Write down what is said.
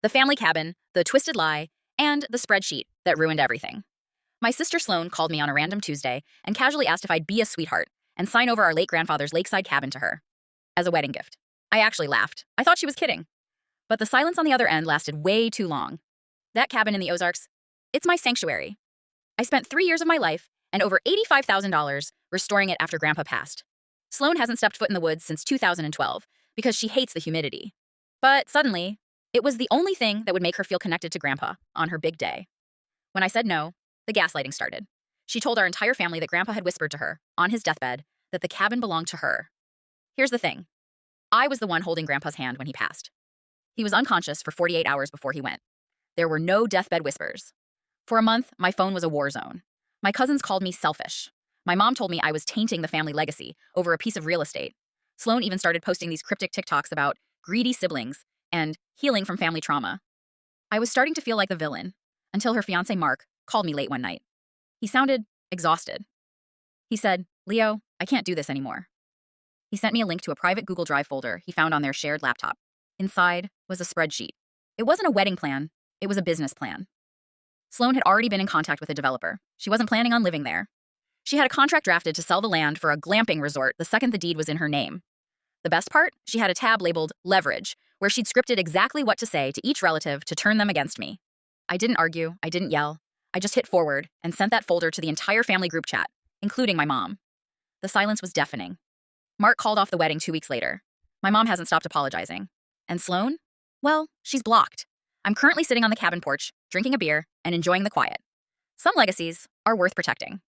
The family cabin, the twisted lie, and the spreadsheet that ruined everything. My sister Sloane called me on a random Tuesday and casually asked if I'd be a sweetheart and sign over our late grandfather's lakeside cabin to her as a wedding gift. I actually laughed. I thought she was kidding. But the silence on the other end lasted way too long. That cabin in the Ozarks, it's my sanctuary. I spent 3 years of my life and over $85,000 restoring it after Grandpa passed. Sloane hasn't stepped foot in the woods since 2012 because she hates the humidity. But suddenly, it was the only thing that would make her feel connected to Grandpa on her big day. When I said no, the gaslighting started. She told our entire family that Grandpa had whispered to her, on his deathbed, that the cabin belonged to her. Here's the thing. I was the one holding Grandpa's hand when he passed. He was unconscious for 48 hours before he went. There were no deathbed whispers. For a month, my phone was a war zone. My cousins called me selfish. My mom told me I was tainting the family legacy over a piece of real estate. Sloane even started posting these cryptic TikToks about greedy siblings and healing from family trauma. I was starting to feel like the villain until her fiancé Mark called me late one night. He sounded exhausted. He said, "Leo, I can't do this anymore." He sent me a link to a private Google Drive folder he found on their shared laptop. Inside was a spreadsheet. It wasn't a wedding plan, it was a business plan. Sloane had already been in contact with a developer. She wasn't planning on living there. She had a contract drafted to sell the land for a glamping resort the second the deed was in her name. The best part? She had a tab labeled Leverage, where she'd scripted exactly what to say to each relative to turn them against me. I didn't argue, I didn't yell. I just hit forward and sent that folder to the entire family group chat, including my mom. The silence was deafening. Mark called off the wedding 2 weeks later. My mom hasn't stopped apologizing. And Sloane? Well, she's blocked. I'm currently sitting on the cabin porch, drinking a beer, and enjoying the quiet. Some legacies are worth protecting.